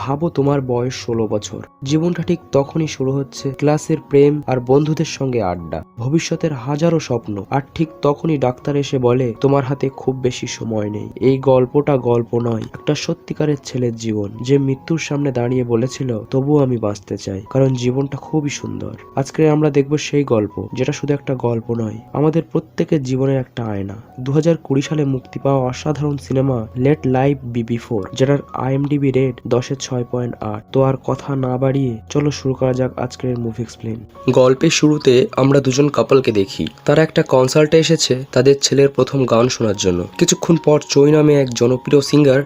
ভাবো তোমার বয়স 16 বছর। জীবনটা ঠিক তখনই শুরু হচ্ছে, ক্লাসের প্রেম আর বন্ধুদের সঙ্গে আড্ডা, ভবিষ্যতের হাজারো স্বপ্ন। আর ঠিক তখনই ডাক্তার এসে বলে তোমার হাতে খুব বেশি সময় নেই। এই গল্পটা গল্প নয়, একটা সত্যিকারের ছেলের জীবন, যে মৃত্যুর সামনে দাঁড়িয়ে বলেছিল তবুও আমি বাঁচতে চাই, কারণ জীবনটা খুবই সুন্দর। আজকে আমরা দেখব সেই গল্প, যেটা শুধু একটা গল্প নয়, আমাদের প্রত্যেকের জীবনের একটা আয়না। 2020 সালে মুক্তি পাওয়া অসাধারণ সিনেমা লেট লাইফ বি বিফোর, যেটার IMDb রেট 10-এর 6.8। তো আর কথা না বাড়িয়ে চলো শুরু করা যাক আজকের মুভি এক্সপ্লেন। গল্পের শুরুতে আমরা দুজন কাপলকে দেখি। তারা একটা কনসার্টে এসেছে তাদের ছেলের প্রথম গান শোনার জন্য। কিছুক্ষণ পর চৈ নামে এক জনপ্রিয় সিঙ্গার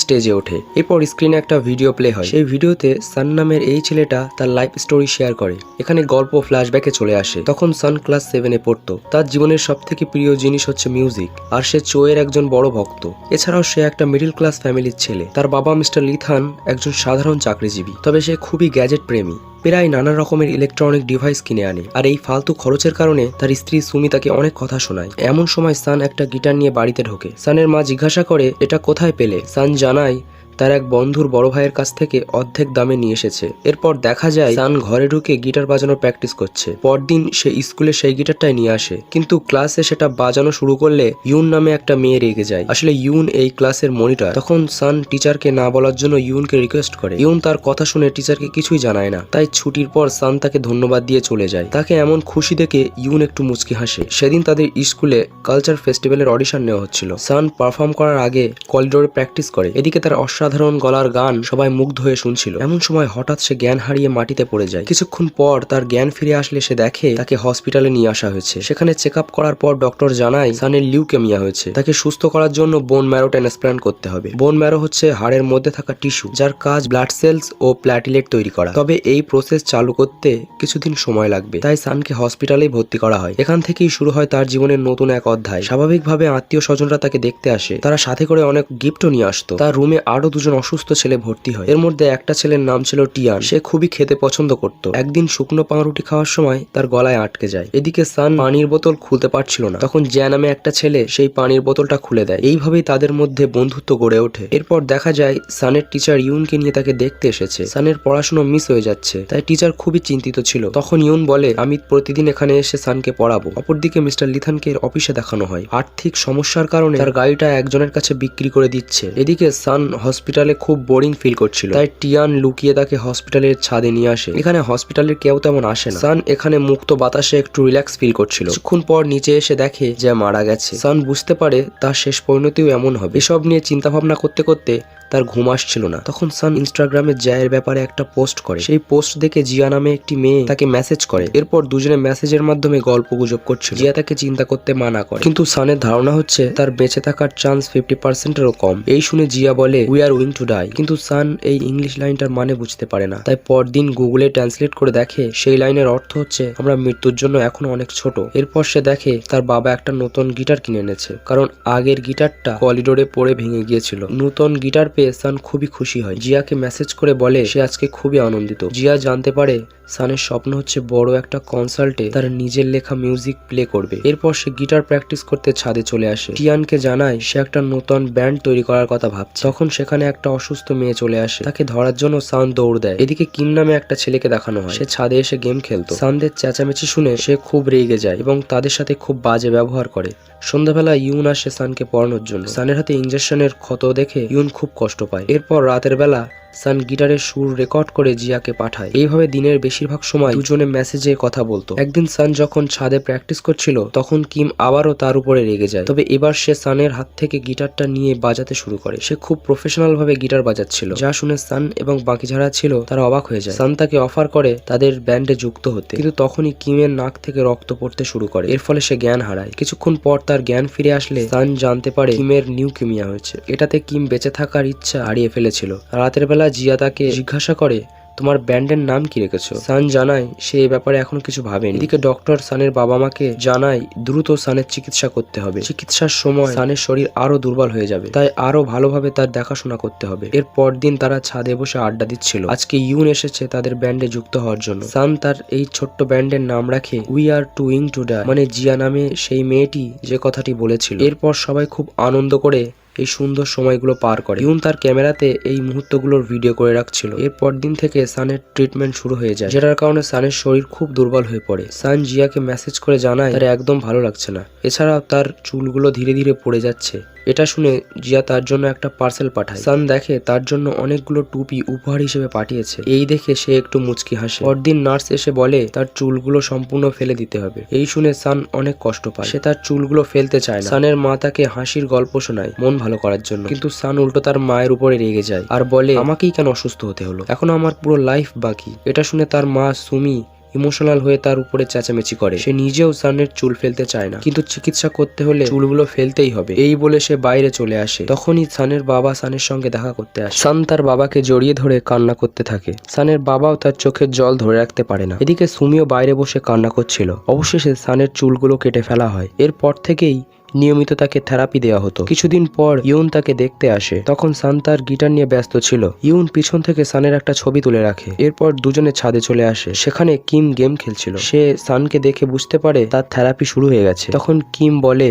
স্টেজে ওঠে। এরপর স্ক্রিনে একটা ভিডিও প্লে হয়। সেই ভিডিওতে সান নামের এই ছেলেটা তার লাইফ স্টোরি শেয়ার করে। এখানে গল্প ফ্ল্যাশব্যাকে চলে আসে। তখন সান ক্লাস 7-এ পড়তো। তার জীবনের সব থেকে প্রিয় জিনিস হচ্ছে মিউজিক, আর সে চোয়ের একজন বড় ভক্ত। এছাড়াও সে একটা মিডল ক্লাস ফ্যামিলির ছেলে। তার বাবা মিস্টার লিথান একজন সাধারণ চাকরিজীবী, তবে সে খুবই গ্যাজেট প্রেমী। প্রায় নানা রকমের ইলেকট্রনিক ডিভাইস কিনে আনে, আর এই ফালতু খরচের কারণে তার স্ত্রী সুমি তাকে অনেক কথা শোনায়। এমন সময় সান একটা গিটার নিয়ে বাড়িতে ঢোকে। সানের মা জিজ্ঞাসা করে এটা কোথায় পেলে। সান জানায় তার এক বন্ধুর বড় ভাইয়ের কাছ থেকে অর্ধেক দামে নিয়ে এসেছে। এরপর দেখা যায় সান ঘরে ঢুকে গিটার বাজানোর প্র্যাকটিস করছে। পরদিন সে স্কুলে সেই গিটারটাই নিয়ে আসে, কিন্তু ক্লাসে সেটা বাজানো শুরু করলে ইউন নামে একটা মেয়ে রেগে যায়। আসলে ইউন এই ক্লাসের মনিটর। তখন সান টিচারকে না বলার জন্য ইউনকে রিকোয়েস্ট করে। ইউন তার কথা শুনে টিচারকে কিছুই জানায় না। তাই ছুটির পর সান তাকে ধন্যবাদ দিয়ে চলে যায়। তাকে এমন খুশি দেখে ইউন একটু মুচকি হাসে। সেদিন তাদের স্কুলে কালচার ফেস্টিভ্যালের অডিশন নেওয়া হচ্ছিল। সান পারফর্ম করার আগে করিডোরে প্র্যাকটিস করে। এদিকে তার অসাধারণ গলার গান সবাই মুগ্ধ হয়ে শুনছিল। এমন সময় হঠাৎ সে জ্ঞান হারিয়ে মাটিতে পড়ে যায়। কিছুক্ষণ পর তার জ্ঞান ফিরে আসলে সে দেখে তাকে হসপিটালে নিয়ে আসা হয়েছে। সেখানে চেক আপ করার পর ডক্টর জানায় সানের লিউকেমিয়া হয়েছে। তাকে সুস্থ করার জন্য বোন ম্যারো ট্রান্সপ্ল্যান্ট করতে হবে। বোন ম্যারো হচ্ছে হাড়ের মধ্যে থাকা টিস্যু, যার কাজ ব্লাড সেলস ও প্ল্যাটিলেট তৈরি করা। তবে এই প্রসেস চালু করতে কিছুদিন সময় লাগবে, তাই সানকে হসপিটালে ভর্তি করা হয়। এখান থেকেই শুরু হয় তার জীবনের নতুন এক অধ্যায়। স্বাভাবিকভাবে আত্মীয় স্বজনরা তাকে দেখতে আসে। তারা সাথে করে অনেক গিফটও নিয়ে আসতো। তার রুমে আরো দুজন অসুস্থ ছেলে ভর্তি হয়। এর মধ্যে একটা ছেলের নাম ছিল টিয়ান। সে খুবই খেতে পছন্দ করত। একদিন শুকনো পাউরুটি খাওয়ার সময় তার গলায় আটকে যায়। এদিকে সান পানির বোতল খুলতে পারছিল না। তখন জ্যা নামে একটা ছেলে সেই পানির বোতলটা খুলে দেয়। এইভাবেই তাদের মধ্যে বন্ধুত্ব গড়ে ওঠে। এরপর দেখা যায় সানের টিচার ইউনকে নিয়ে তাকে দেখতে এসেছে। সানের পড়াশোনা মিস হয়ে যাচ্ছে, তাই টিচার খুবই চিন্তিত ছিল। তখন ইউন বলে আমি প্রতিদিন এখানে এসে সানকে পড়াবো। অপরদিকে মিস্টার লিথানকে অফিসে দেখানো হয়। আর্থিক সমস্যার কারণে তার গাড়িটা একজনের কাছে বিক্রি করে দিচ্ছে। এদিকে সান হসপিটালে খুব বোরিং ফিল করছিল, তাই টিয়ান লুকিয়ে তাকে হসপিটালের ছাদে নিয়ে আসে। এখানে হসপিটালের কেউ তেমন আসে না। সান এখানে মুক্ত বাতাসে একটু রিল্যাক্স ফিল করছিল। কিছুক্ষণ পর নিচে এসে দেখে যে মারা গেছে। সান বুঝতে পারে তার শেষ পরিণতিও এমন হবে। এসব নিয়ে চিন্তা ভাবনা করতে করতে তার ঘুম আসছিল না। তখন সান ইনস্টাগ্রামে জিয়ার ব্যাপারে একটা পোস্ট করে। সেই পোস্ট দেখে জিয়া নামে একটি মেয়ে তাকে মেসেজ করে। এরপর দুজনে মেসেজের মাধ্যমে গল্প গুজব করছিল। জিয়া তাকে চিন্তা করতে মানা করে, কিন্তু সানের ধারণা হচ্ছে তার বেঁচে থাকার চান্স 50%-এরও কম। এই শুনে জিয়া বলে we are wing to die, কিন্তু সান এই ইংলিশ লাইনটার মানে বুঝতে পারে না। তাই পরদিন গুগলে ট্রান্সলেট করে দেখে সেই লাইনের অর্থ হচ্ছে আমরা মৃত্যুর জন্য এখনো অনেক ছোট। এরপর সে দেখে তার বাবা একটা নতুন গিটার কিনে এনেছে, কারণ আগের গিটারটা করিডোরে পড়ে ভেঙে গিয়েছিল। নতুন গিটার পেয়ে সান খুবই খুশি হয়। জিয়াকে মেসেজ করে বলে সে আজকে খুবই আনন্দিত। জিয়া জানতে পারে সানের স্বপ্ন হচ্ছে বড় একটা কনসার্টে তার নিজের লেখা মিউজিক প্লে করবে। এরপর সে গিটার প্র্যাকটিস করতে ছাদে চলে আসে। টিয়ানকে জানায় সে একটা নতুন ব্যান্ড তৈরি করার কথা ভাবছে। তখন সেখানে একটা অসুস্থ মেয়ে চলে আসে। তাকে ধরার জন্য সান দৌড় দেয়। এদিকে কিম নামে একটা ছেলেকে দেখানো হয়। সে ছাদে এসে গেম খেলতো। সানদের চেঁচামেচি শুনে সে খুব রেগে যায় এবং তাদের সাথে খুব বাজে ব্যবহার করে। সন্ধ্যাবেলা ইউন আসে সানকে পড়ানোর জন্য। সানের হাতে ইঞ্জেকশনের ক্ষত দেখে ইউন খুব কষ্ট পায়। এরপর রাতের বেলা সান গিটারের সুর রেকর্ড করে জিয়াকে পাঠায়। এইভাবে দিনের বেশিরভাগ সময় দুজনে মেসেজে কথা বলতো। একদিন সান যখন ছাদে প্র্যাকটিস করছিল তখন কিম আবারও তার উপরে রেগে যায়। তবে এবার সে সানের হাত থেকে গিটারটা নিয়ে বাজাতে শুরু করে। সে খুব প্রফেশনাল ভাবে গিটার বাজাচ্ছিল, যা শুনে সান এবং বাকি যারা ছিল তারা অবাক হয়ে যায়। সান তাকে অফার করে তাদের ব্যান্ডে যুক্ত হতে, কিন্তু তখনই কিমের নাক থেকে রক্ত পড়তে শুরু করে। এর ফলে সে জ্ঞান হারায়। কিছুক্ষণ পর তার জ্ঞান ফিরে আসলে সান জানতে পারে কিমের লিউকেমিয়া হয়েছে। এটাতে কিম বেঁচে থাকার ইচ্ছা হারিয়ে ফেলেছিল। রাতের বেলা জিয়া তাকে জিজ্ঞাসা করে তোমার ব্যান্ডের নাম কি রেখেছো? সান জানায় সে এই ব্যাপারে এখনো কিছু ভাবেনি। এদিকে ডক্টর সানের বাবা মাকে জানায় দ্রুত সানের চিকিৎসা করতে হবে। চিকিৎসার সময় সানের শরীর আরো দুর্বল হয়ে যাবে, তাই আরো ভালোভাবে তার দেখাশোনা করতে হবে। এর পরদিন তারা ছাদে বসে আড্ডা দিচ্ছিল। আজকে ইউন এসেছে তাদের ব্যান্ডে যুক্ত হওয়ার জন্য। সান তার এই ছোট্ট ব্যান্ডের নাম রাখে we are wing to die, মানে জিয়া নামে সেই মেয়েটি যে কথাটি বলেছিল। এরপর সবাই খুব আনন্দ করে এই সুন্দর সময়গুলো পার করে। ইউন তার ক্যামেরাতে এই মুহূর্তগুলোর ভিডিও করে রাখছিল। এরপর দিন থেকে সানের ট্রিটমেন্ট শুরু হয়ে যায়, যেটার কারণে সানের শরীর খুব দুর্বল হয়ে পড়ে। সান জিয়াকে মেসেজ করে জানায় তার একদম ভালো লাগছে না, এছাড়াও তার চুলগুলো ধীরে ধীরে পড়ে যাচ্ছে। এটা শুনে জিয়া তার জন্য একটা পার্সেল পাঠায়। সান দেখে তার জন্য অনেকগুলো টুপি উপহার হিসেবে পাঠিয়েছে। এই দেখে সে একটু মুচকি হাসে। পরদিন নার্স এসে বলে তার চুলগুলো সম্পূর্ণ ফেলে দিতে হবে। এই শুনে সান অনেক কষ্ট পায়, সে তার চুলগুলো ফেলতে চায় না। সানের মা তাকে হাসির গল্প শোনায় মন ভালো করার জন্য, কিন্তু সান উল্টো তার মায়ের উপরে রেগে যায় আর বলে আমাকেই কেন অসুস্থ হতে হলো, এখনো আমার পুরো লাইফ বাকি। এটা শুনে তার মা সুমি ইমোশনাল হয়ে তার উপরে চেঁচামেচি করে। সে নিজেও সানের চুল ফেলতে চায় না, কিন্তু চিকিৎসা করতে হলে চুলগুলো ফেলতেই হবে। এই বলে সে বাইরে চলে আসে। তখনই সানের বাবা সানের সঙ্গে দেখা করতে আসে। সান তার বাবাকে জড়িয়ে ধরে কান্না করতে থাকে। সানের বাবাও তার চোখের জল ধরে রাখতে পারে না। এদিকে সুমিও বাইরে বসে কান্না করছিল। অবশেষে সানের চুলগুলো কেটে ফেলা হয়। এরপর থেকেই নিয়মিত তাকে থেরাপি দেওয়া হতো। কিছুদিন পর ইউন তাকে দেখতে আসে। তখন সান তার গিটার নিয়ে ব্যস্ত ছিল। ইউন পিছন থেকে সানের একটা ছবি তুলে রাখে। এরপর দুজনে ছাদে চলে আসে। সেখানে কিম গেম খেলছিল। সে সানকে দেখে বুঝতে পারে তার থেরাপি শুরু হয়ে গেছে। তখন কিম বলে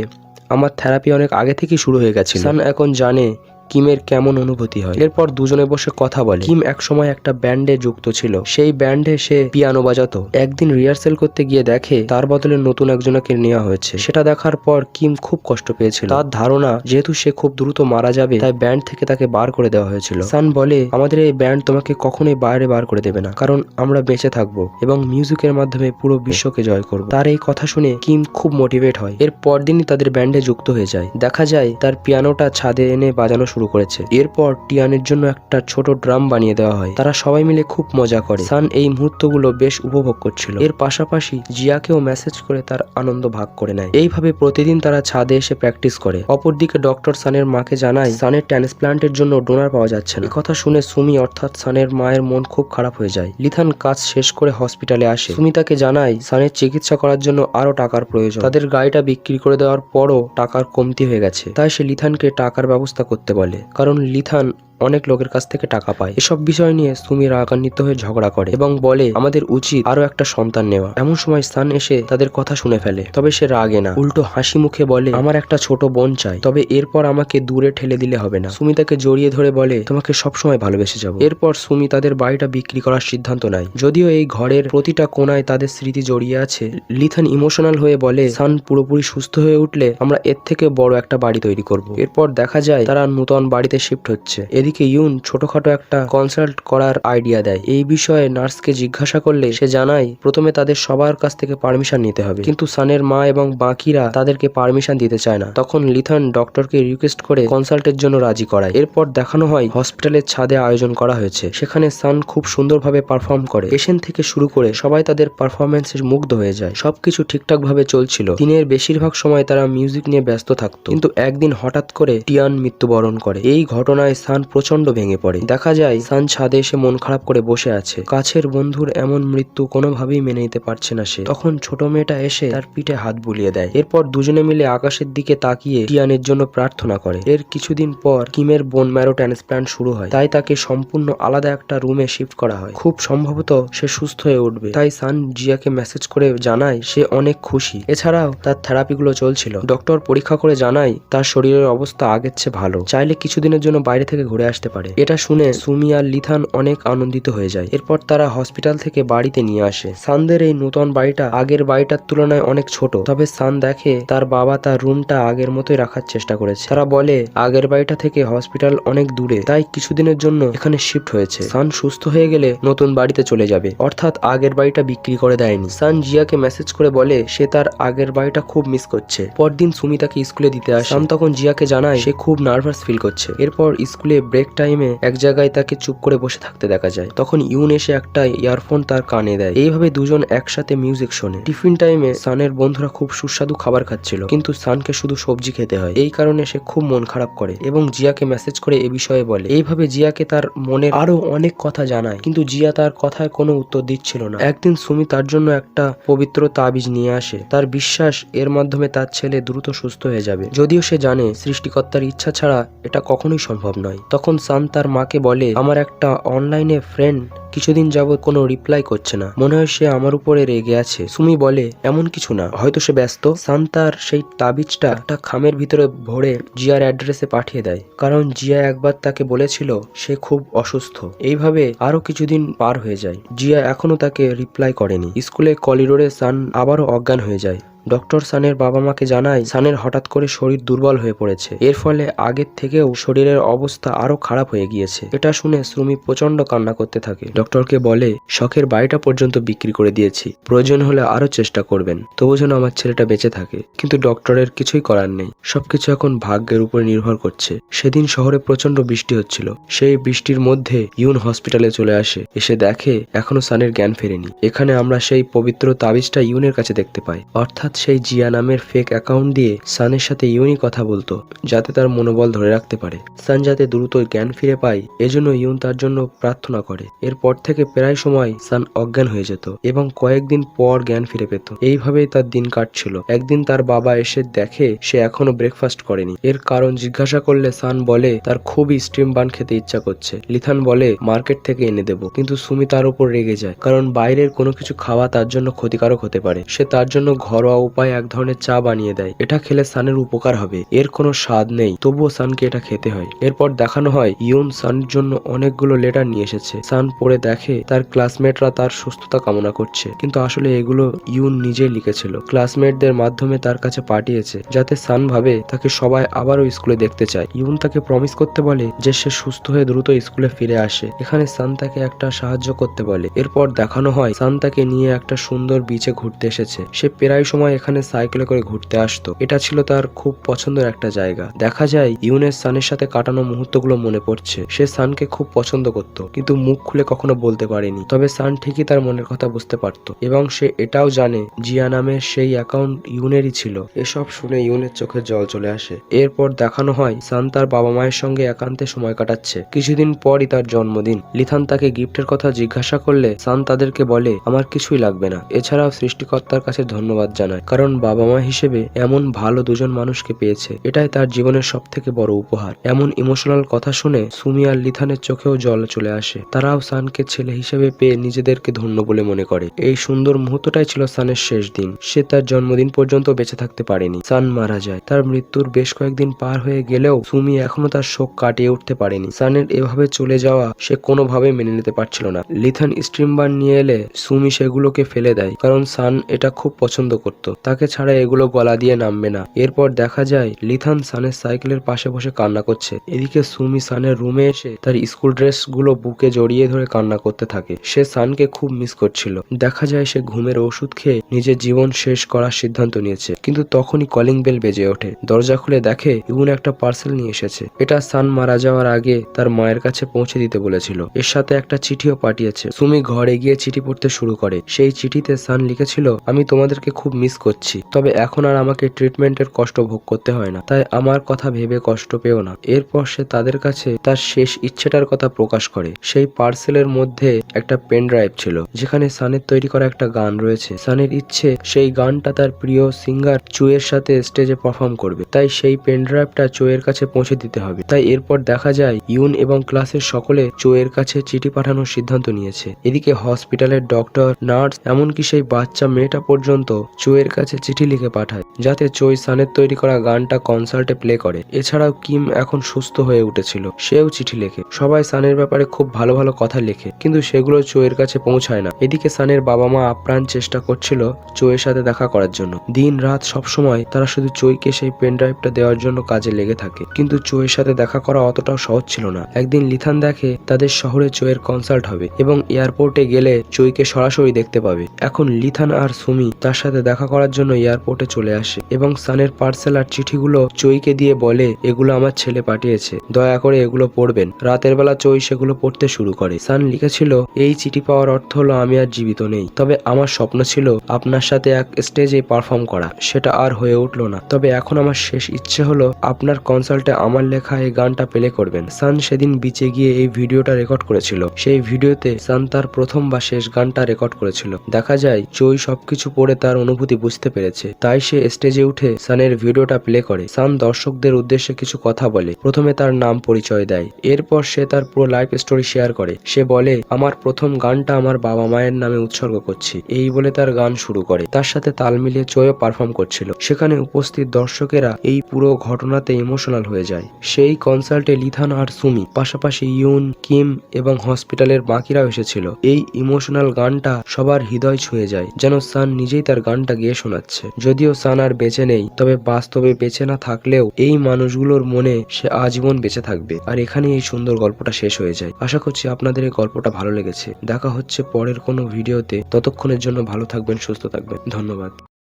আমার থেরাপি অনেক আগে থেকেই শুরু হয়ে গেছে। সান এখন জানে কিমের কেমন অনুভূতি হয়। এরপর দুজনে বসে কথা বলে। কিম একসময় একটা ব্যান্ডে যুক্ত ছিল। সেই ব্যান্ডে সে পিয়ানো বাজাতো। একদিন রিহার্সেল করতে গিয়ে দেখে তার বদলে নতুন একজনকে নেওয়া হয়েছে। সেটা দেখার পর কিম খুব কষ্ট পেয়েছিল। তার ধারণা যেহেতু সে খুব দ্রুত মারা যাবে, তাই ব্যান্ড থেকে তাকে বার করে দেওয়া হয়েছিল। সান বলে আমাদের এই ব্যান্ড তোমাকে কখনোই বাইরে বার করে দেবে না, কারণ আমরা বেঁচে থাকবো এবং মিউজিকের মাধ্যমে পুরো বিশ্বকে জয় করব। তার এই কথা শুনে কিম খুব মোটিভেট হয়। এর পরদিনই তাদের ব্যান্ডে যুক্ত হয়ে যায়। দেখা যায় তার পিয়ানোটা ছাদে এনে বাজানো শুরু করেছে। এরপর টিয়ানের জন্য একটা ছোট ড্রাম বানিয়ে দেওয়া হয়। তারা সবাই মিলে খুব মজা করে। সান এই মুহূর্তগুলো বেশ উপভোগ করছিল। এর পাশাপাশি জিয়াকেও মেসেজ করে তার আনন্দ ভাগ করে নেয়। এইভাবে প্রতিদিন তারা ছাদে এসে প্র্যাকটিস করে। অপরদিকে ডক্টর সানের মাকে জানায় সানের ট্রান্সপ্লান্টের জন্য ডোনার পাওয়া যাচ্ছে না। কথা শুনে সুমি অর্থাৎ সানের মায়ের মন খুব খারাপ হয়ে যায়। লিথান কাজ শেষ করে হসপিটালে আসে। সুমি তাকে জানায় সানের চিকিৎসা করার জন্য আরো টাকার প্রয়োজন। তাদের গাড়িটা বিক্রি করে দেওয়ার পরও টাকার কমতি হয়ে গেছে। তাই সে লিথানকে টাকার ব্যবস্থা করতে বলে, কারণ লিথান অনেক লোকের কাছ থেকে টাকা পায়। এসব বিষয় নিয়ে সুমি রাগান্বিত হয়ে ঝগড়া করে এবং বলে আমাদের উচিত আরো একটা সন্তান নেওয়া। এমন সময় সান এসে তাদের কথা শুনে ফেলে। তবে সে রাগে না, উল্টো হাসি মুখে বলে আমার একটা ছোট বোন চাই, তবে এরপর আমাকে দূরে ঠেলে দিলে হবে না। সুমি তাকে জড়িয়ে ধরে বলে তোমাকে সবসময় ভালোবেসে যাব। এরপর সুমি তাদের বাড়িটা বিক্রি করার সিদ্ধান্ত নেয়। যদিও এই ঘরের প্রতিটা কোনায় তাদের স্মৃতি জড়িয়ে আছে। লিথান ইমোশনাল হয়ে বলে সান পুরোপুরি সুস্থ হয়ে উঠলে আমরা এর থেকে বড় একটা বাড়ি তৈরি করব। এরপর দেখা যায় তারা নতুন বাড়িতে শিফট হচ্ছে। এদিকে ইউন ছোটখাটো একটা কনসাল্ট করার আইডিয়া দেয়। এই বিষয়ে নার্সকে জিজ্ঞাসা করলে সে জানায় প্রথমে তাদের সবার কাছ থেকে পারমিশন নিতে হবে, কিন্তু সানের মা এবং বাকিরা তাদেরকে পারমিশন দিতে চায় না। তখন লিথান ডক্টরকে রিকোয়েস্ট করে কনসাল্টের জন্য রাজি করায়। এরপর দেখানো হয় হসপিটালের ছাদে আয়োজন করা হয়েছে। সেখানে সান খুব সুন্দরভাবে পারফর্ম করে। পেশেন্ট থেকে শুরু করে সবাই তাদের পারফরমেন্সে মুগ্ধ হয়ে যায়। সবকিছু ঠিকঠাক ভাবে চলছিল। দিনের বেশিরভাগ সময় তারা মিউজিক নিয়ে ব্যস্ত থাকতো, কিন্তু একদিন হঠাৎ করে টিয়ান মৃত্যুবরণ করে। এই ঘটনায় সান প্রচন্ড ভেঙে পড়ে। দেখা যায় সান ছাদে এসে মন খারাপ করে বসে আছে। কাছের বন্ধুর এমন মৃত্যু কোনোভাবেই মেনে নিতে পারছে না সে। তখন ছোট মেয়েটা এসে তার পিঠে হাত বুলিয়ে দেয়। এরপর দুজনে মিলে আকাশের দিকে তাকিয়ে টিয়ানের জন্য প্রার্থনা করে। এর কিছুদিন পর কিমের বোন ম্যারো ট্রান্সপ্লান্ট শুরু হয়, তাই তাকে সম্পূর্ণ আলাদা একটা রুমে শিফট করা হয়। খুব সম্ভবত সে সুস্থ হয়ে উঠবে। তাই সান জিয়াকে মেসেজ করে জানায় সে অনেক খুশি। এছাড়াও তার থেরাপিগুলো চলছিল। ডক্টর পরীক্ষা করে জানায় তার শরীরের অবস্থা আগের চেয়ে ভালো, চাইলে কিছুদিনের জন্য বাইরে থেকে ঘুরে আসতে পারে। এটা শুনে সুমি আর লিথান অনেক আনন্দিত হয়ে যায়। এরপর তারা হসপিটাল থেকে বাড়িতে নিয়ে আসে। সানদের এই নতুন বাড়িটা আগের বাড়িটার তুলনায় অনেক ছোট, তবে সান দেখে তার বাবা তার রুমটা আগের মতোই রাখার চেষ্টা করেছে। তারা বলে আগের বাড়িটা থেকে হসপিটাল অনেক দূরে, তাই কিছুদিনের জন্য এখানে শিফট হয়েছে। সান সুস্থ হয়ে গেলে নতুন বাড়িতে চলে যাবে, অর্থাৎ আগের বাড়িটা বিক্রি করে দেয়নি। সান জিয়াকে মেসেজ করে বলে সে তার আগের বাড়িটা খুব মিস করছে। পরদিন সুমি তাকে স্কুলে দিতে আসে। সান তখন জিয়াকে জানায় সে খুব নার্ভাস ফিল করছে। এরপর স্কুলে ব্রেক টাইমে এক জায়গায় তাকে চুপ করে বসে থাকতে দেখা যায়। তখন ইউন এসে একটা ইয়ারফোন তার কানে দেয়। এইভাবে দুজন একসাথে মিউজিক শোনে। টিফিন টাইমে সানের বন্ধুরা খুব সুস্বাদু খাবার খাচ্ছিল, কিন্তু সানকে শুধু সবজি খেতে হয়। এই কারণে সে খুব মন খারাপ করে এবং জিয়াকে মেসেজ করে এ বিষয়ে বলে। এইভাবে জিয়াকে তার মনের আরো অনেক কথা জানায়, কিন্তু জিয়া তার কথায় কোনো উত্তর দিচ্ছিল না। একদিন সুমি তার জন্য একটা পবিত্র তাবিজ নিয়ে আসে। তার বিশ্বাস এর মাধ্যমে তার ছেলে দ্রুত সুস্থ হয়ে যাবে। যদিও সে জানে সৃষ্টিকর্তার ইচ্ছা ছাড়া এটা কখনোই সম্ভব নয়। তখন সান তার মাকে বলে আমার একটা অনলাইনে ফ্রেন্ড কিছুদিন যাবত কোনো রিপ্লাই করছে না, মনে হয় সে আমার উপরে রেগে আছে। সুমি বলে এমন কিছু না, হয়তো সে ব্যস্ত। সান তার সেই তাবিজটা একটা খামের ভিতরে ভরে জিয়ার অ্যাড্রেসে পাঠিয়ে দেয়, কারণ জিয়া একবার তাকে বলেছিল সে খুব অসুস্থ। এইভাবে আরো কিছুদিন পার হয়ে যায়, জিয়া এখনো তাকে রিপ্লাই করেনি। স্কুলে করিডোরে সান আবারও অজ্ঞান হয়ে যায়। ডক্টর সানের বাবা মাকে জানায় সানের হঠাৎ করে শরীর দুর্বল হয়ে পড়েছে, এর ফলে আগের থেকেও শরীরের অবস্থা আরো খারাপ হয়ে গিয়েছে। এটা শুনে সুমি প্রচন্ড কান্না করতে থাকে। ডক্টরকে বলে শখের বাড়িটা পর্যন্ত বিক্রি করে দিয়েছি, প্রয়োজন হলে আরো চেষ্টা করবেন, তবু যেন আমার ছেলেটা বেঁচে থাকে। কিন্তু ডক্টরের কিছুই করার নেই, সবকিছু এখন ভাগ্যের উপর নির্ভর করছে। সেদিন শহরে প্রচন্ড বৃষ্টি হচ্ছিল, সেই বৃষ্টির মধ্যে ইউন হসপিটালে চলে আসে। এসে দেখে এখনো সানের জ্ঞান ফেরেনি। এখানে আমরা সেই পবিত্র তাবিজটা ইউনের কাছে দেখতে পাই, অর্থাৎ সেই জিয়া নামের ফেক অ্যাকাউন্ট দিয়ে সানের সাথে ইউনই কথা বলতো, যাতে তার মনোবল ধরে রাখতে পারে। সান যাতে দ্রুত জ্ঞান ফিরে পায়, এজন্য ইউন তার জন্য প্রার্থনা করে। এরপর থেকে প্রায় সময় সান অজ্ঞান হয়ে যেত এবং কয়েকদিন পর জ্ঞান ফিরে পেত। এইভাবেই তার দিন কাটছিল। একদিন তার বাবা এসে দেখে সে এখনো ব্রেকফাস্ট করেনি। এর কারণ জিজ্ঞাসা করলে সান বলে তার খুবই স্টিম বান খেতে ইচ্ছা করছে। লিথান বলে মার্কেট থেকে এনে দেব, কিন্তু সুমি তার উপর রেগে যায়, কারণ বাইরের কোনো কিছু খাওয়া তার জন্য ক্ষতিকারক হতে পারে। সে তার জন্য ঘরোয়া উপায় এক ধরনের চা বানিয়ে দেয়, এটা খেলে সানের উপকার হবে। এর কোনো স্বাদ নেই, তবুও সানকে এটা খেতে হয়। এরপর দেখানো হয় ইউন সানের জন্য অনেকগুলো লেটার নিয়ে এসেছে। সান পড়ে দেখে তার ক্লাসমেটরা তার সুস্থতা কামনা করছে, কিন্তু আসলে এগুলো ইউন নিজেই লিখেছিল। ক্লাসমেটদের মাধ্যমে তার কাছে পাঠিয়েছে, যাতে সান ভাবে তাকে সবাই আবারও স্কুলে দেখতে চায়। ইউন তাকে প্রমিস করতে বলে যে সে সুস্থ হয়ে দ্রুত স্কুলে ফিরে আসে। এখানে সান তাকে একটা সাহায্য করতে বলে। এরপর দেখানো হয় সান তাকে নিয়ে একটা সুন্দর বিচে ঘুরতে এসেছে। সে প্রায় সময় এখানে সাইকেলে করে ঘুরতে আসতো, এটা ছিল তার খুব পছন্দের একটা জায়গা। দেখা যায় ইউনের সানের সাথে কাটানো মুহূর্তগুলো মনে পড়ছে। সে সানকে খুব পছন্দ করত, কিন্তু মুখ খুলে কখনো বলতে পারেনি। তবে সান ঠিকই তার মনের কথা বুঝতে পারত, এবং সে এটাও জানে জিয়া নামের সেই অ্যাকাউন্ট ইউনেরই ছিল। এসব শুনে ইউনের চোখে জল চলে আসে। এরপর দেখানো হয় সান তার বাবা মায়ের সঙ্গে একান্তে সময় কাটাচ্ছে। কিছুদিন পরই তার জন্মদিন। লিথান তাকে গিফটের কথা জিজ্ঞাসা করলে সান তাদেরকে বলে আমার কিছুই লাগবে না। এছাড়াও সৃষ্টিকর্তার কাছে ধন্যবাদ জানায়, কারণ বাবা মা হিসেবে এমন ভালো দুজন মানুষকে পেয়েছে, এটাই তার জীবনের সব থেকে বড় উপহার। এমন ইমোশনাল কথা শুনে সুমি আর লিথানের চোখেও জল চলে আসে। তারাও সানকে ছেলে হিসেবে পেয়ে নিজেদেরকে ধন্য বলে মনে করে। এই সুন্দর মুহূর্তটাই ছিল সানের শেষ দিন। সে তার জন্মদিন পর্যন্ত বেঁচে থাকতে পারেনি। সান মারা যায়। তার মৃত্যুর বেশ কয়েকদিন পার হয়ে গেলেও সুমি এখনো তার শোক কাটিয়ে উঠতে পারেনি। সানের এভাবে চলে যাওয়া সে কোনোভাবে মেনে নিতে পারছিল না। লিথান স্ট্রিমবার নিয়ে এলে সুমি সেগুলোকে ফেলে দেয়, কারণ সান এটা খুব পছন্দ করত। তাকে ছাড়া এগুলো গলা দিয়ে নামবে না। এরপর দেখা যায় লিথান সানের সাইকেলের পাশে বসে কান্না করছে। এদিকে সুমি সানের রুমে এসে তার স্কুল ড্রেস গুলো বুকে জড়িয়ে ধরে কান্না করতে থাকে। সে সানকে খুব মিস করছিল। দেখা যায় সে ঘুমের ওষুধ খেয়ে নিজের জীবন শেষ করার সিদ্ধান্ত নিয়েছে। কিন্তু তখনই কলিং বেল বেজে ওঠে। দরজা খুলে দেখে ইউন একটা পার্সেল নিয়ে এসেছে। এটা সান মারা যাওয়ার আগে তার মায়ের কাছে পৌঁছে দিতে বলেছিল। এর সাথে একটা চিঠিও পাঠিয়েছে। সুমি ঘরে গিয়ে চিঠি পড়তে শুরু করে। সেই চিঠিতে সান লিখেছিল আমি তোমাদেরকে খুব মিস করছি, তবে এখন আর আমাকে ট্রিটমেন্টের কষ্ট ভোগ করতে হয় না, তাই আমার কথা ভেবে কষ্ট পেও না। এরপর সে তাদের কাছে তার শেষ ইচ্ছেটার কথা প্রকাশ করে। সেই পার্সেলের মধ্যে একটা পেন ড্রাইভ ছিল, যেখানে সানের তৈরি করা একটা গান রয়েছে। সানের ইচ্ছে সেই গানটা তার প্রিয় সিঙ্গার চুয়ের সাথে স্টেজে পারফর্ম করবে, তাই সেই পেন ড্রাইভটা চুয়ের কাছে পৌঁছে দিতে হবে। তাই এরপর দেখা যায় ইউন এবং ক্লাসের সকলে চুয়ের কাছে চিঠি পাঠানোর সিদ্ধান্ত নিয়েছে। এদিকে হসপিটালের ডক্টর, নার্স, এমনকি সেই বাচ্চা মেয়েটা পর্যন্ত চুয়ের কাছে চিঠি লিখে পাঠায়, যাতে চুই সানের তৈরি করা গানটা কনসার্টে প্লে করে। এছাড়াও কিম এখন সুস্থ হয়ে উঠেছিল, সেও চিঠি লেখে। সবাই সানের ব্যাপারে খুব ভালো ভালো কথা লেখে, কিন্তু সেগুলো চুয়ের কাছে পৌঁছায় না। এদিকে সানের বাবা মা আপ্রাণ চেষ্টা করছিল চুয়ের সাথে দেখা করার জন্য। দিন রাত সবসময় তারা শুধু চুইকে সেই পেন ড্রাইভটা দেওয়ার জন্য কাজে লেগে থাকে, কিন্তু চুয়ের সাথে দেখা করা অতটাও সহজ ছিল না। একদিন লিথান দেখে তাদের শহরে চুয়ের কনসার্ট হবে এবং এয়ারপোর্টে গেলে চুইকে সরাসরি দেখতে পাবে। এখন লিথান আর সুমি তার সাথে দেখা করার জন্য এয়ারপোর্টে চলে আসে এবং সানের পার্সেল আর চিঠিগুলো চুইকে দিয়ে বলে এগুলো আমার ছেলে পাঠিয়েছে, দয়া করে এগুলো পড়বেন। রাতের বেলা চুই সেগুলো পড়তে শুরু করে। সান লিখেছিল এই চিঠি পাওয়ার অর্থ হলো আমি আর জীবিত নেই, তবে আমার স্বপ্ন ছিল আপনার সাথে এক স্টেজে পারফর্ম করা, সেটা আর হয়ে উঠলো না। তবে এখন আমার শেষ ইচ্ছে হলো আপনার কনসার্টে আমার লেখা এই গানটা প্লে করবেন। সান সেদিন বিচে গিয়ে এই ভিডিওটা রেকর্ড করেছিল। সেই ভিডিওতে সান তার প্রথম বা শেষ গানটা রেকর্ড করেছিল। দেখা যায় চুই সবকিছু পড়ে তার অনুভূতি বুঝতে পেরেছে। তাই সে স্টেজে উঠে সানের ভিডিওটা প্লে করে। সান দর্শকদের উদ্দেশ্যে কিছু কথা বলে। প্রথমে তার নাম পরিচয় দেয়, এরপর সে তার পুরো লাইফ স্টোরি শেয়ার করে। সে বলে, আমার প্রথম গানটা আমার বাবা মায়ের নামে উৎসর্গ করছি, এই বলে তার গান শুরু করে। তার সাথে তাল মিলিয়ে চোয়েও পারফর্ম করছিল। সেখানে উপস্থিত দর্শকেরা এই পুরো ঘটনাতে ইমোশনাল হয়ে যায়। সেই কনসার্টে লিথান আর সুমি, পাশাপাশি ইউন, কিম এবং হসপিটালের বাকিরাও এসেছিল। এই ইমোশনাল গানটা সবার হৃদয় ছুঁয়ে যায়, যেন সান নিজেই তার গানটা গেয়ে শোনাচ্ছে। যদিও সান আর বেঁচে নেই, তবে বাস্তবে বেঁচে না থাকলেও এই মানুষগুলোর মনে সে আজীবন বেঁচে থাকবে। আর এখানে এই সুন্দর গল্পটা শেষ হয়ে যায়। আশা করছি আপনাদের এই গল্পটা ভালো লেগেছে। দেখা হচ্ছে পরের কোনো ভিডিওতে। ততক্ষণের জন্য ভালো থাকবেন, সুস্থ থাকবেন। ধন্যবাদ।